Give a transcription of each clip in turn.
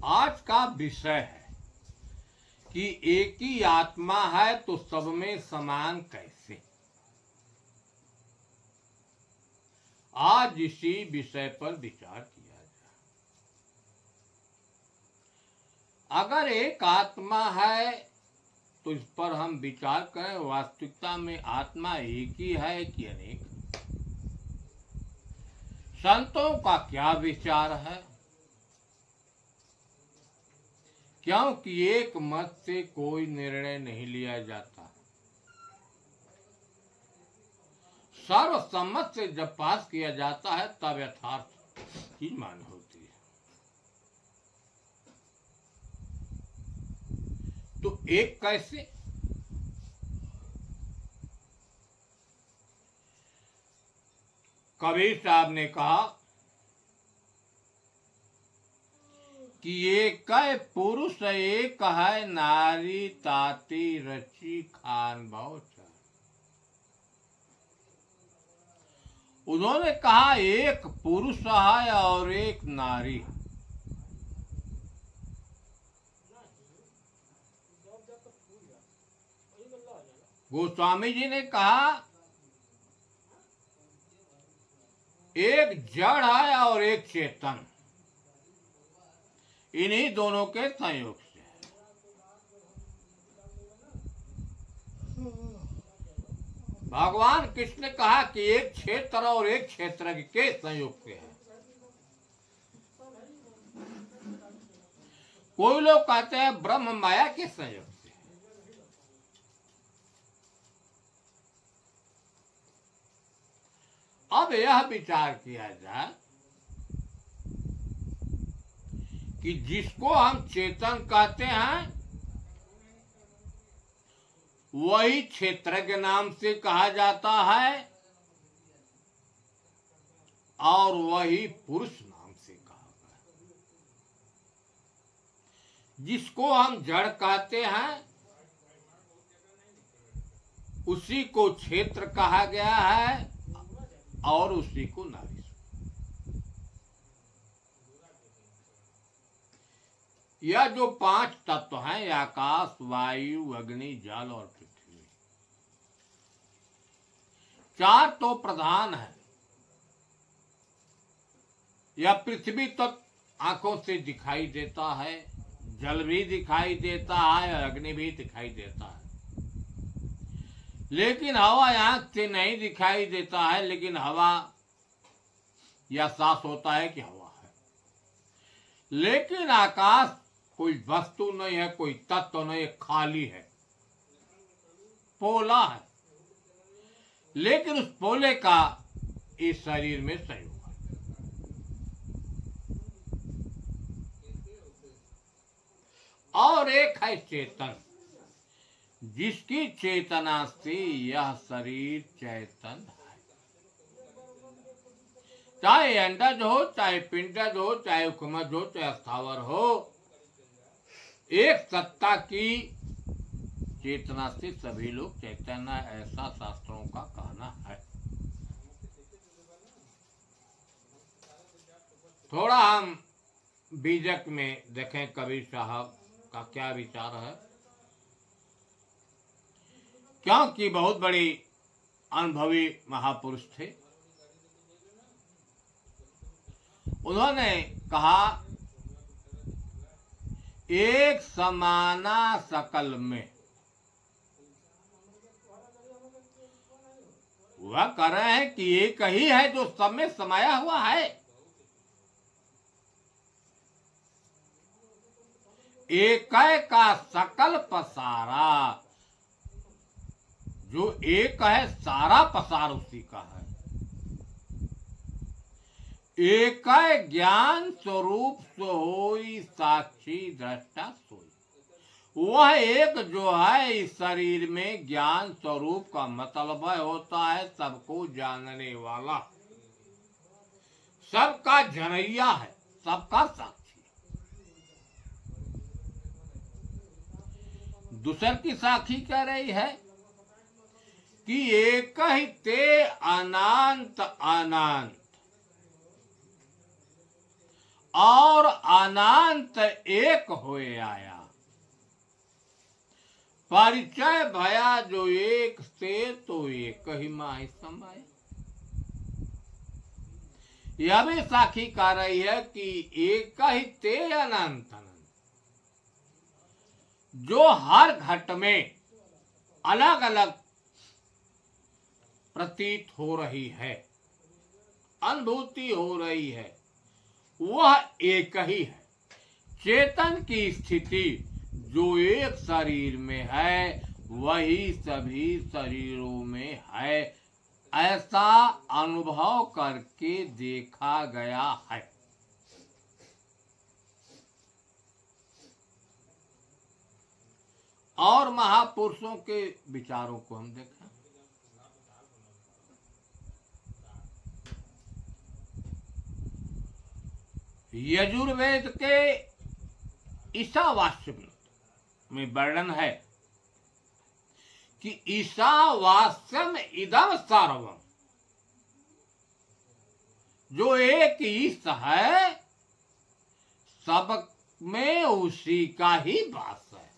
आज का विषय है कि एक ही आत्मा है तो सब में समान कैसे। आज इसी विषय पर विचार किया जाए। अगर एक आत्मा है तो इस पर हम विचार करें, वास्तविकता में आत्मा एक ही है कि अनेक। संतों का क्या विचार है, क्योंकि एक मत से कोई निर्णय नहीं लिया जाता। सर्वसम्मत से जब पास किया जाता है तब यथार्थ की मान होती है। तो एक कैसे? कबीर साहब ने कहा कि एक पुरुष एक है, नारी ताती रची खान बहुत। उन्होंने कहा एक पुरुष है और एक नारी है। गोस्वामी जी ने कहा एक जड़ है और एक चेतन, इन्हीं दोनों के संयोग से। भगवान कृष्ण ने कहा कि एक क्षेत्र और एक क्षेत्र के संयोग से है। कोई लोग कहते हैं ब्रह्म माया के संयोग से। अब यह विचार किया जाए कि जिसको हम चेतन कहते हैं वही क्षेत्र के नाम से कहा जाता है और वही पुरुष नाम से कहा गया। जिसको हम जड़ कहते हैं उसी को क्षेत्र कहा गया है और उसी को नारी। यह जो 5 तत्व हैं, आकाश, वायु, अग्नि, जल और पृथ्वी, 4 तो प्रधान है। यह पृथ्वी तो आंखों से दिखाई देता है, जल भी दिखाई देता है और अग्नि भी दिखाई देता है। लेकिन हवा आंख से नहीं दिखाई देता है, लेकिन हवा यह एहसास होता है कि हवा है। लेकिन आकाश कोई वस्तु नहीं है, कोई तत्व नहीं है, खाली है, पोला है। लेकिन उस पोले का इस शरीर में संयोग है। और एक है चेतन, जिसकी चेतना से यह शरीर चेतन है। चाहे अंडज हो, चाहे पिंडज हो, चाहे उखमज हो, चाहे स्थावर हो, एक सत्ता की चेतना से सभी लोग चैतन्य, ऐसा शास्त्रों का कहना है। थोड़ा हम बीजक में देखें कबीर साहब का क्या विचार है, क्योंकि बहुत बड़ी अनुभवी महापुरुष थे। उन्होंने कहा एक समाना सकल में। वह कह रहे हैं कि एक ही है जो सब में समाया हुआ है। एक का सकल पसारा, जो एक है सारा पसार उसी का है। एक ज्ञान स्वरूप सो होई, साक्षी दृष्टा सोई। वह एक जो है इस शरीर में ज्ञान स्वरूप का मतलब होता है सबको जानने वाला, सबका जनैया है, सबका साक्षी। दूसर की साक्षी कह रही है कि एक ही ते अनंत अनंत और अनंत एक होए आया। परिचय भया जो एक से तो एक ही माही समाया। यह भी साखी कह रही है कि एक ही ते अनंत अनंत, जो हर घट में अलग अलग प्रतीत हो रही है, अनुभूति हो रही है, वह एक ही है। चेतन की स्थिति जो एक शरीर में है वही सभी शरीरों में है, ऐसा अनुभव करके देखा गया है। और महापुरुषों के विचारों को हम देखें। यजुर्वेद के ईशावास्य में वर्णन है कि ईशावास्यम इदम सर्वम, जो एक ईश है सब में उसी का ही वास है।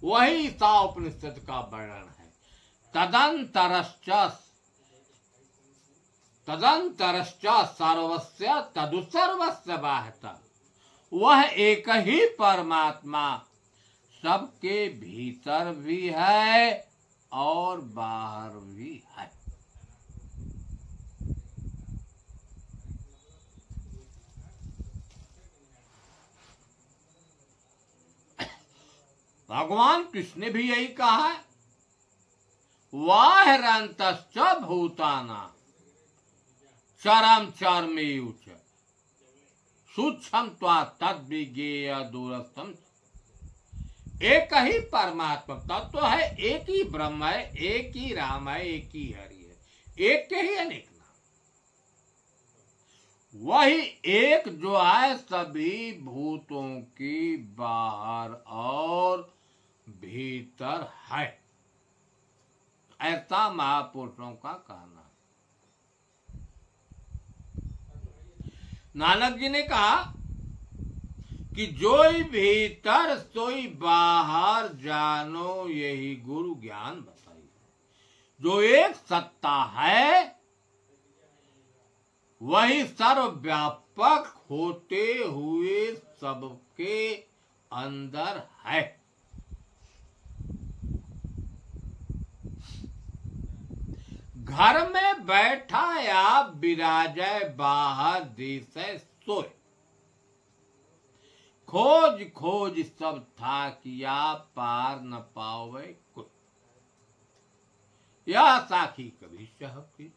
वही ईशा उपनिषद का वर्णन है। तदंतरश्च सर्वस्य तदुसर्वस्य बाह्यतः, वह एक ही परमात्मा सबके भीतर भी है और बाहर भी है। भगवान कृष्ण ने भी यही कहा है, वाहिरंतश्च भूतानां चरम चरमेयुच सूक्ष्म त्वा तद्विज्ञेय दूरस्थम। एक ही परमात्मा तत्व है, एक ही ब्रह्म है, एक ही राम है, एक ही हरि है, एक के ही अनेक नाम। वही एक जो है सभी भूतों की बाहर और भीतर है, ऐसा महापुरुषों का कहना। नानक जी ने कहा कि जोई भीतर सोई बाहर जानो, यही गुरु ज्ञान बताई। जो एक सत्ता है वही सर्वव्यापक होते हुए सबके अंदर है। घर में बैठा या विराजय बाहर दिसे सोए, खोज खोज सब था किया पार न पावे कोई। यह साखी कभी साहब की।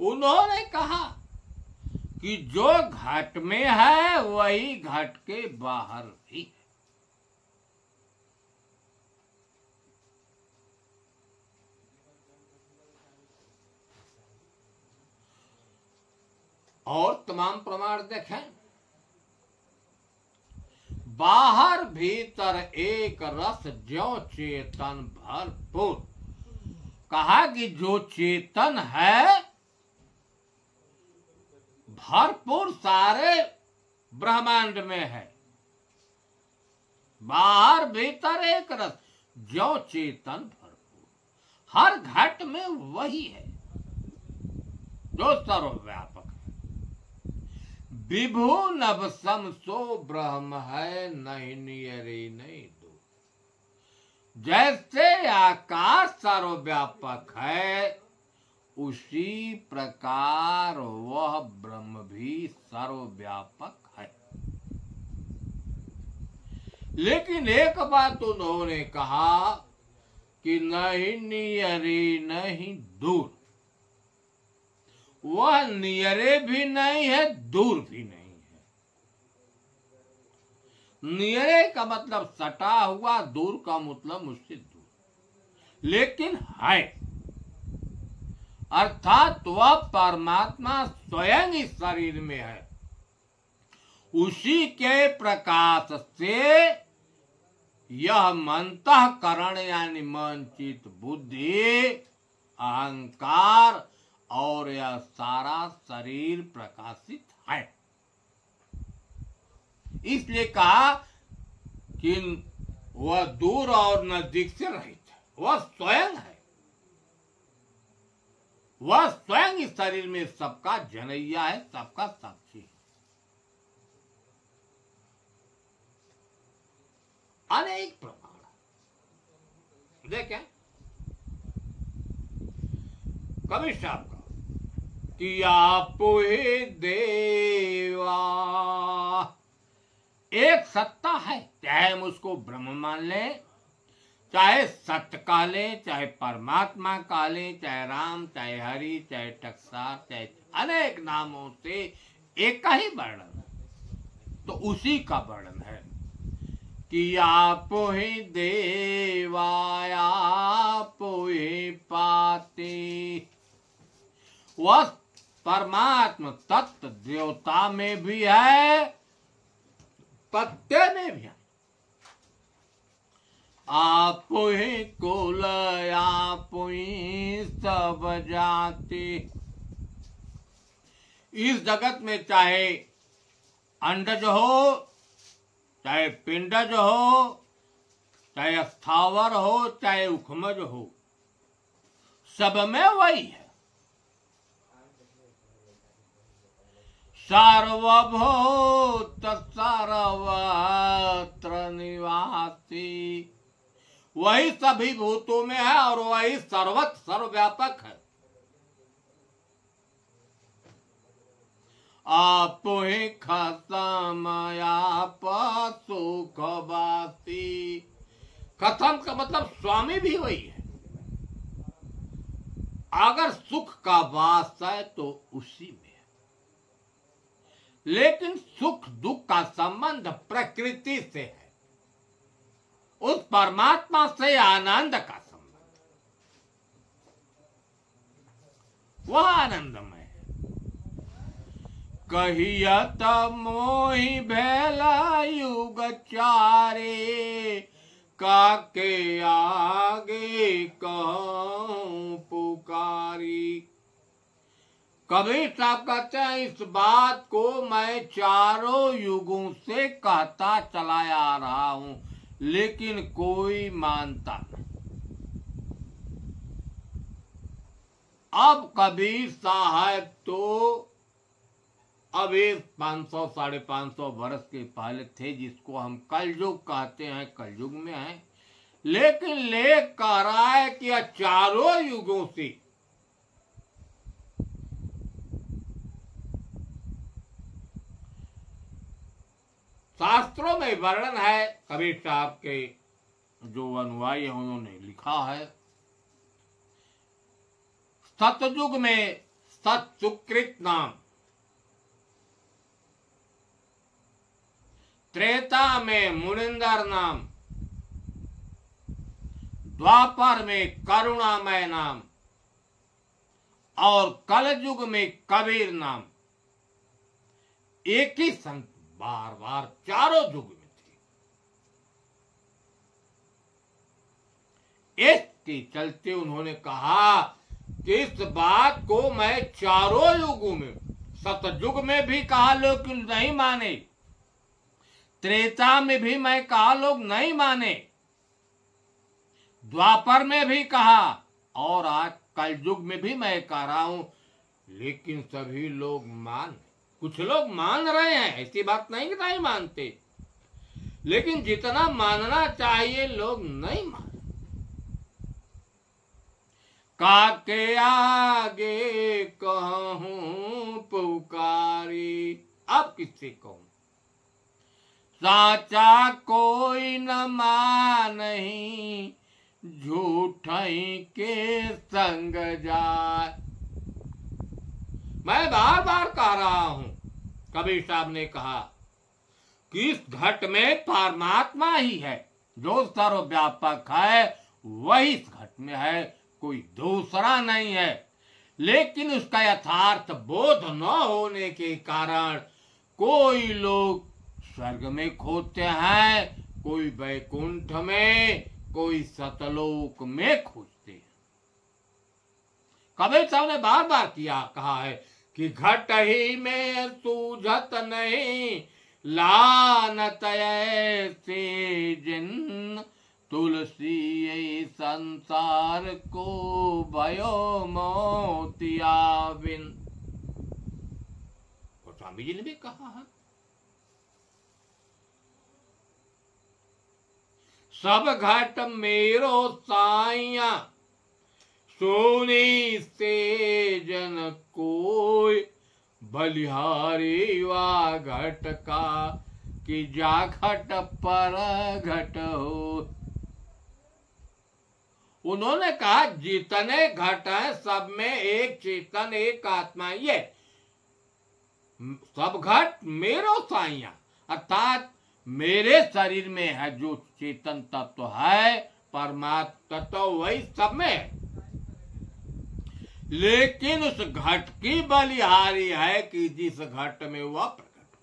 उन्होंने कहा कि जो घट में है वही घट के बाहर भी है। और तमाम प्रमाण देखें, बाहर भीतर एक रस ज्यों चेतन भरपूर। कहा कि जो चेतन है भरपूर सारे ब्रह्मांड में है, बाहर भीतर एक रस ज्यों चेतन भरपूर। हर घट में वही है जो सर्वव्यापक है। विभु नभ सम सो ब्रह्म है, नहीं नियरे नहीं दो। जैसे आकाश सर्वव्यापक है उसी प्रकार वह ब्रह्म भी सर्वव्यापक है। लेकिन एक बात उन्होंने कहा कि नहीं नियरे नहीं दूर। वह नियरे भी नहीं है, दूर भी नहीं है। नियरे का मतलब सटा हुआ, दूर का मतलब मुझसे दूर, लेकिन है। अर्थात वह परमात्मा स्वयं इस शरीर में है। उसी के प्रकाश से यह मंतःकरण यानी मन चित्त बुद्धि अहंकार और यह सारा शरीर प्रकाशित है। इसलिए कहा कि वह दूर और नजदीक से रहित है, वह स्वयं है, वह स्वयं इस शरीर में सबका जनैया है, सबका साक्षी है। अनेक प्रमाण देखें कबीर साहब का कि आप ही देवा, एक सत्ता है, चाहे हम उसको ब्रह्म मान लें, चाहे सत्य कह लें, चाहे परमात्मा कह लें, चाहे राम, चाहे हरि, चाहे टकसार, चाहे अनेक नामों से एक का ही वर्णन है, तो उसी का वर्णन है कि आप ही देवा आप ही पाते। वह परमात्मा तत्व देवता में भी है, पत्ते में भी है। आप ही कुल आप ही सब जाति। इस जगत में चाहे अंडज हो, चाहे पिंडज हो, चाहे स्थावर हो, चाहे उखमज हो, सब में वही है। सार्वभौत सर्वत्र निवासी, वही सभी भूतों में है और वही सर्वत्र सर्वव्यापक है। आप ही खसम आप सुखवासी। खसम का मतलब स्वामी भी वही है। अगर सुख का वास है तो उसी में है, लेकिन सुख दुख का संबंध प्रकृति से है, उस परमात्मा से आनंद का संबंध, वह आनंदमय है। कहियत मोहि भेला युग चारे, काके आगे कहूं पुकारी। कबीर साहब कहते हैं इस बात को मैं चारों युगों से कहता चला आ रहा हूं, लेकिन कोई मानता नहीं। अब कबीर साहब तो अब 500 550 वर्ष के पहले थे, जिसको हम कलयुग कहते हैं, कलयुग में है, लेकिन लेख कह रहा है कि चारों युगों से शास्त्रों में वर्णन है। कबीर साहब के जो अनुयायी हैं उन्होंने लिखा है, सतयुग में सत्सुकृत नाम, त्रेता में मुनिंदर नाम, द्वापर में करुणामय नाम और कलयुग में कबीर नाम। एक ही संत बार बार चारों युग में थे। इसके चलते उन्होंने कहा कि इस बात को मैं चारों युगों में, सतयुग में भी कहा लोग नहीं माने, त्रेता में भी मैं कहा लोग नहीं माने, द्वापर में भी कहा और आज कलयुग में भी मैं कह रहा हूं, लेकिन सभी लोग कुछ लोग मान रहे हैं, ऐसी बात नहीं कि नहीं मानते, लेकिन जितना मानना चाहिए लोग नहीं मान। काके आगे कहूं पुकारी, अब किससे कहूं? साचा कोई न मानही, झूठाई के संग जाए। मैं बार बार कह रहा हूं, कबीर साहब ने कहा कि इस घट में परमात्मा ही है, जो सर्वव्यापक है वही इस घट में है, कोई दूसरा नहीं है। लेकिन उसका यथार्थ बोध न होने के कारण कोई लोग स्वर्ग में खोजते हैं, कोई वैकुंठ में, कोई सतलोक में खोजते हैं। कबीर साहब ने बार बार कहा है कि घट ही में सूझत नहीं लानत ऐसे जिन, तुलसी ये संसार को भयो मोतिया बिन। और स्वामी जी ने भी कहा है, सब घट मेरो साइया सोनी से जन कोई, बलिहारी वा घट का कि जा घट पर घट हो। उन्होंने कहा जितने घट हैं सब में एक चेतन एक आत्मा ही है। सब घट मेरो साइया, अर्थात मेरे शरीर में है जो चेतन तत्व है, परमात्मा तत्व वही सब में है, लेकिन उस घट की बलिहारी है कि जिस घट में वह प्रकट,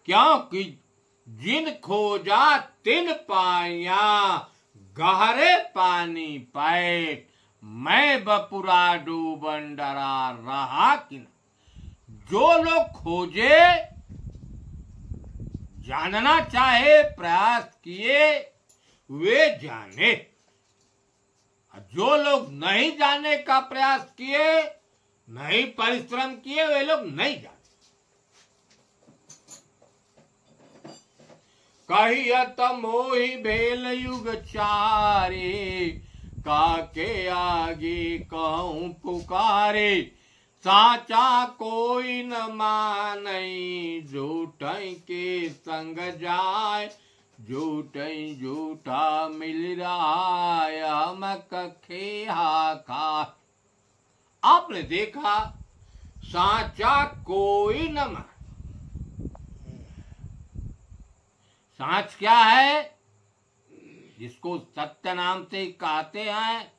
क्योंकि जिन खोजा तिन पाया गहरे पानी पाए, मैं बपुरा डूबन डरा रहा कि न। जो लोग खोजे, जानना चाहे, प्रयास किए, वे जाने। जो लोग नहीं जानने का प्रयास किए, नहीं परिश्रम किए, वे लोग नहीं जाने। कहियत मोहि भेल युग चारे, काके आगे कहूं पुकारे, साचा कोई न मानई, झूठई के संग जाय, झूठई झूठा मिल रहा हम कखे खा। आपने देखा साचा कोई न मान। साच क्या है? जिसको सत्य नाम से कहते हैं।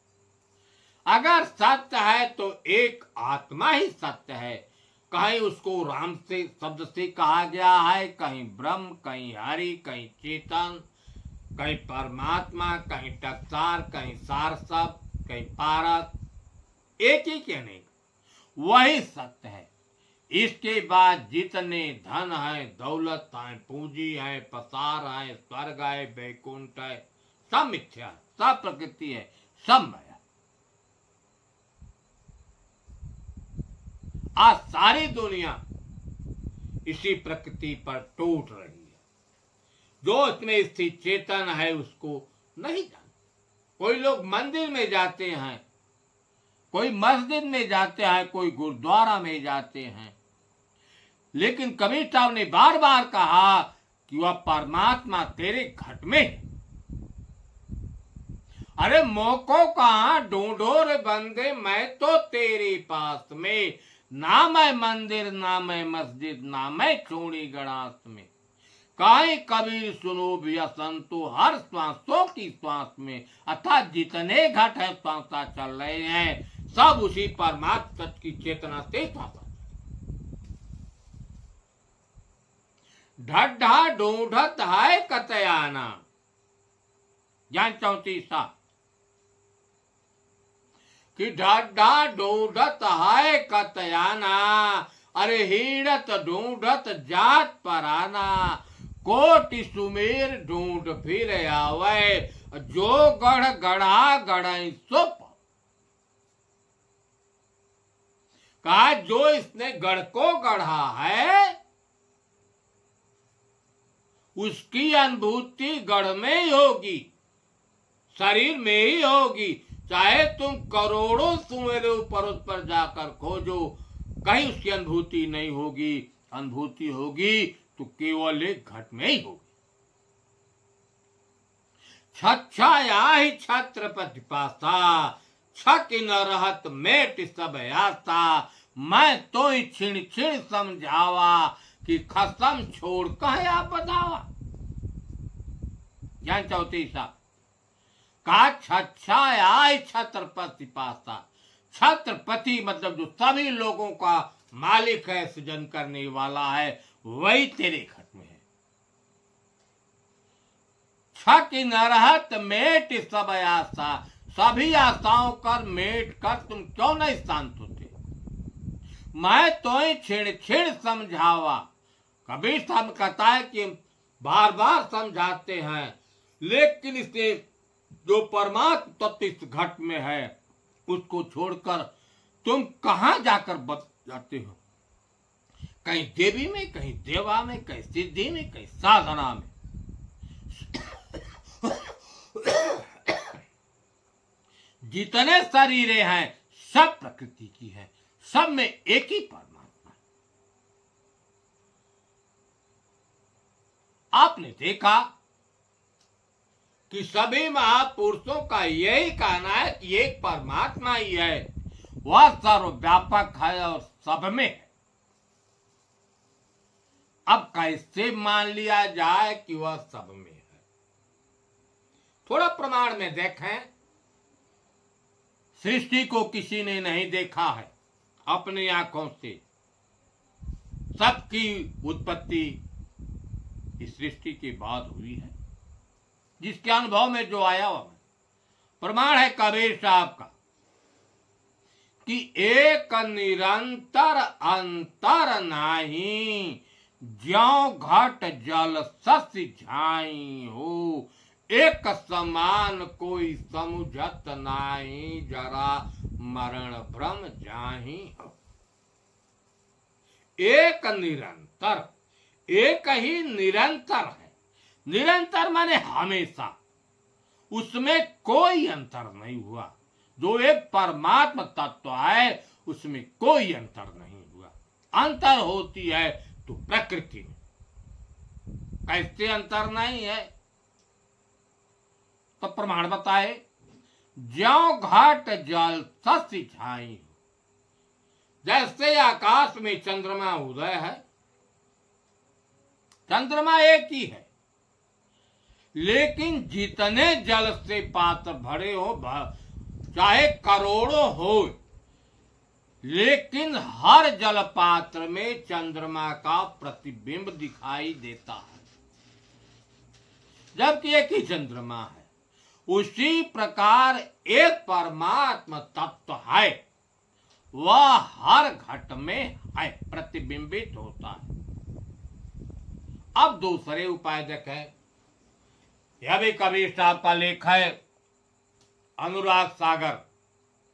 अगर सत्य है तो एक आत्मा ही सत्य है। कहीं उसको राम से शब्द से कहा गया है, कहीं ब्रह्म, कहीं हरि, कहीं चेतन, कहीं परमात्मा, कहीं टकसार, कहीं सारसब, कहीं पारस, एक ही कहने वही सत्य है। इसके बाद जितने धन है, दौलत है, पूंजी है, पसार है, स्वर्ग है, वैकुंठ है, सब मिथ्या, सब प्रकृति है, सब माया। आज सारी दुनिया इसी प्रकृति पर टूट रही है। जो इसमें स्थित चेतन है उसको नहीं जानते। कोई लोग मंदिर में जाते हैं, कोई मस्जिद में जाते हैं, कोई गुरुद्वारा में जाते हैं, लेकिन कबीर साहब ने बार बार कहा कि वह परमात्मा तेरे घट में है। अरे मोको कहां ढूंढो रे बंदे, मैं तो तेरे पास में, ना मैं मंदिर, ना मैं मस्जिद, ना मैं चूड़ी गणास में। काहे कबीर सुनो भी असंतो, हर श्वासों की श्वास में, अर्थात जितने घट है श्वासा चल रहे हैं, सब उसी परमात्मा की चेतना से श्वासा। ढड्ढा ढूंढत है कतयाना, ज्ञान 34 कि ढड्ढा ढूंढत है कतयाना, अरे हीड़त ढूंढत जात पराना, कोटि सुमेर ढूंढ फिर आवे, जो गढ़ गढ़ा गढ़ई सुप। कहा जो इसने गढ़ को गढ़ा है उसकी अनुभूति गढ़ में ही होगी, शरीर में ही होगी। चाहे तुम करोड़ों सुमेरे ऊपर उस पर जाकर खोजो, कहीं उसकी अनुभूति नहीं होगी। अनुभूति होगी तो केवल एक घट में ही होगी। छाया ही छत्रपति पासा, छक न रहत मेट सब आसा, मैं तो ही छिण छिण समझावा, कि खसम छोड़ कहे आप बतावा। ज्ञान 34 का छाया छत्रपति पासा। छत्रपति मतलब जो सभी लोगों का मालिक है, सृजन करने वाला है, वही तेरे घट में है। छक न रहत मेट सब आसा, सभी आशाओं कर मेट कर तुम क्यों नहीं शांत होते? मैं तो छेड़ समझावा। कबीर साहब कहता है कि बार बार समझाते हैं, लेकिन इसे जो परमात्मा तत्व इस घट में है उसको छोड़कर तुम कहां जाकर बच जाते हो? कहीं देवी में, कहीं देवा में, कहीं सिद्धि में, कहीं साधना में। जितने शरीरें हैं सब प्रकृति की हैं, सब में एक ही परमात्मा है। आपने देखा कि सभी महापुरुषों का यही कहना है कि एक परमात्मा ही है, वह सर्वव्यापक है और सब में है। अब कैसे मान लिया जाए कि वह सब में है? थोड़ा प्रमाण में देखें। सृष्टि को किसी ने नहीं देखा है अपनी आंखों से। सबकी उत्पत्ति इस सृष्टि के बाद हुई है, जिसके अनुभव में जो आया वह प्रमाण है कबीर साहब का कि एक निरंतर अंतर नाही, ज्यों घट जल सस्य झाई हो, एक समान कोई समुझत नाही, जरा मरण भ्रम जाहि हो। एक निरंतर, एक ही निरंतर है। निरंतर माने हमेशा, उसमें कोई अंतर नहीं हुआ। जो एक परमात्मा तत्व है उसमें कोई अंतर नहीं हुआ। अंतर होती है तो प्रकृति में। कैसे अंतर नहीं है? तो प्रमाण बताए। ज्यों घट जल सस्य छाई, जैसे आकाश में चंद्रमा उदय है, चंद्रमा एक ही है, लेकिन जितने जल से पात्र भरे हो, चाहे करोड़ों हो, लेकिन हर जल पात्र में चंद्रमा का प्रतिबिंब दिखाई देता है, जबकि एक ही चंद्रमा है। उसी प्रकार एक परमात्मा तत्व है, वह हर घट में है, प्रतिबिंबित होता है। अब दूसरे उपाय देखें। यह भी कबीर साहब का लेख है, अनुराग सागर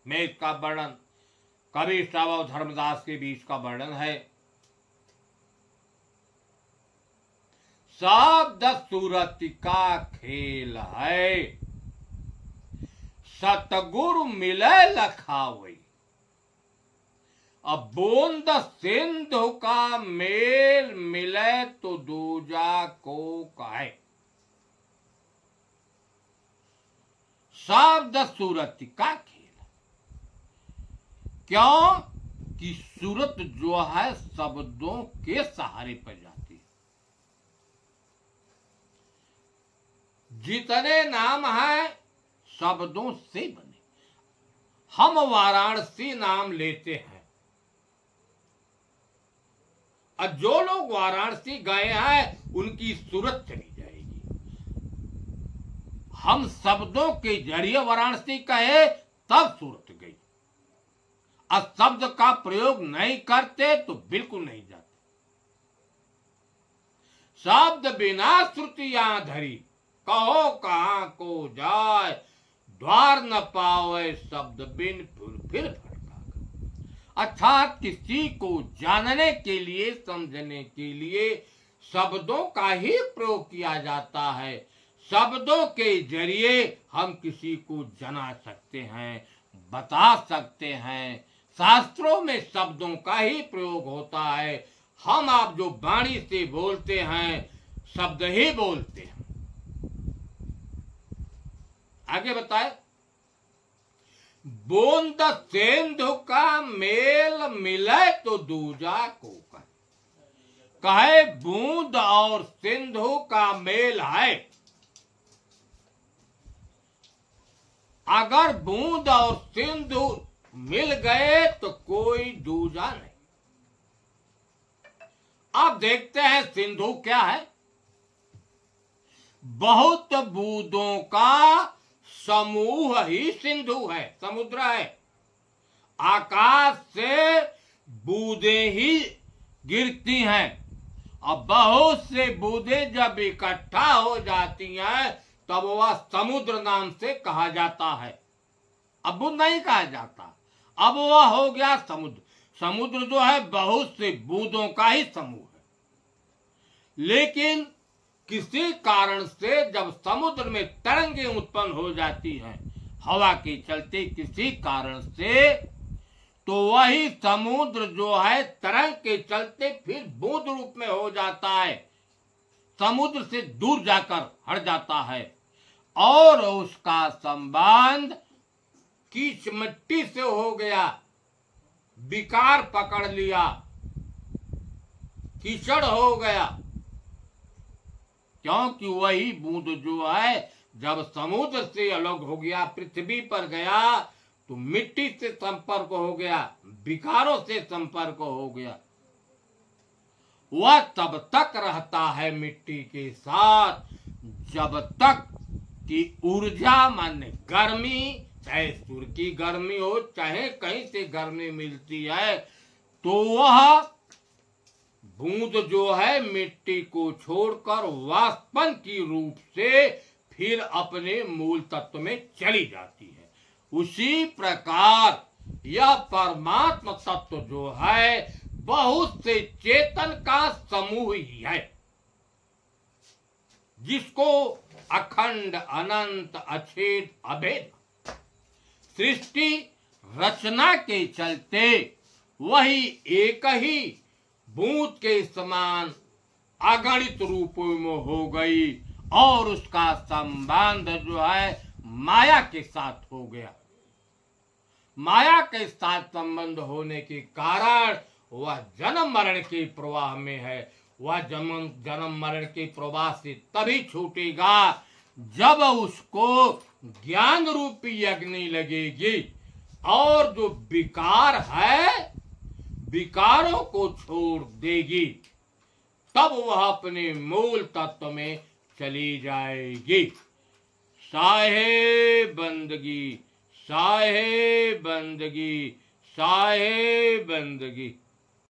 में इसका वर्णन, कबीर साहब और धर्मदास के बीच का वर्णन है। शब्द सूरत का खेल है, सतगुरु मिले लखावई, अब बूंद सिंधु का मेल मिले तो दूजा को कहे। शब्द सूरत का खेल, क्यों कि सूरत जो है शब्दों के सहारे पर जाती है। जितने नाम हैं शब्दों से बने। हम वाराणसी नाम लेते हैं, और जो लोग वाराणसी गए हैं उनकी सूरत चली जाएगी। हम शब्दों के जरिए वाराणसी कहे तब सूरत गई, और शब्द का प्रयोग नहीं करते तो बिल्कुल नहीं जाते। शब्द बिना श्रुतियां धरी, कहो कहां को जाए, द्वार न पावे शब्द बिन फिर भटका। अर्थात किसी को जानने के लिए, समझने के लिए शब्दों का ही प्रयोग किया जाता है। शब्दों के जरिए हम किसी को जना सकते हैं, बता सकते हैं। शास्त्रों में शब्दों का ही प्रयोग होता है। हम आप जो वाणी से बोलते हैं, शब्द ही बोलते हैं। आगे बताए। बूंद सिंधु का मेल मिले तो दूजा को कहे। कहे बूंद और सिंधु का मेल है। अगर बूंद और सिंधु मिल गए तो कोई दूजा नहीं। अब देखते हैं सिंधु क्या है। बहुत बूंदों का समूह ही सिंधु है, समुद्र है। आकाश से बूंदें ही गिरती हैं, अब बहुत से बूंदें जब इकट्ठा हो जाती हैं तब वह समुद्र नाम से कहा जाता है। अब बूंद नहीं कहा जाता, अब वह हो गया समुद्र। समुद्र जो है बहुत से बूंदों का ही समूह है। लेकिन किसी कारण से जब समुद्र में तरंगें उत्पन्न हो जाती हैं हवा के चलते किसी कारण से, तो वही समुद्र जो है तरंग के चलते फिर बूंद रूप में हो जाता है, समुद्र से दूर जाकर हट जाता है और उसका संबंध कीच मिट्टी से हो गया, विकार पकड़ लिया, कीचड़ हो गया। क्योंकि वही बूंद जो है जब समुद्र से अलग हो गया, पृथ्वी पर गया तो मिट्टी से संपर्क हो गया, विकारों से संपर्क हो गया। वह तब तक रहता है मिट्टी के साथ जब तक कि ऊर्जा माने गर्मी, चाहे सूर्य की गर्मी हो चाहे कहीं से गर्मी मिलती है, तो वह बूंद जो है मिट्टी को छोड़कर वाष्पन की रूप से फिर अपने मूल तत्व में चली जाती है। उसी प्रकार यह परमात्मा तत्व जो है बहुत से चेतन का समूह ही है, जिसको अखंड अनंत अछेद अभेद सृष्टि रचना के चलते वही एक ही बूंद के समान अगणित रूपों में हो गई और उसका संबंध जो है माया के साथ हो गया। माया के साथ संबंध होने के कारण वह जन्म मरण के प्रवाह में है। वह जन्म मरण के प्रवाह से तभी छूटेगा जब उसको ज्ञान रूपी अग्नि लगेगी और जो विकार है विकारों को छोड़ देगी, तब वह अपने मूल तत्व में चली जाएगी। साहे बंदगी, साहे बंदगी, साहे बंदगी।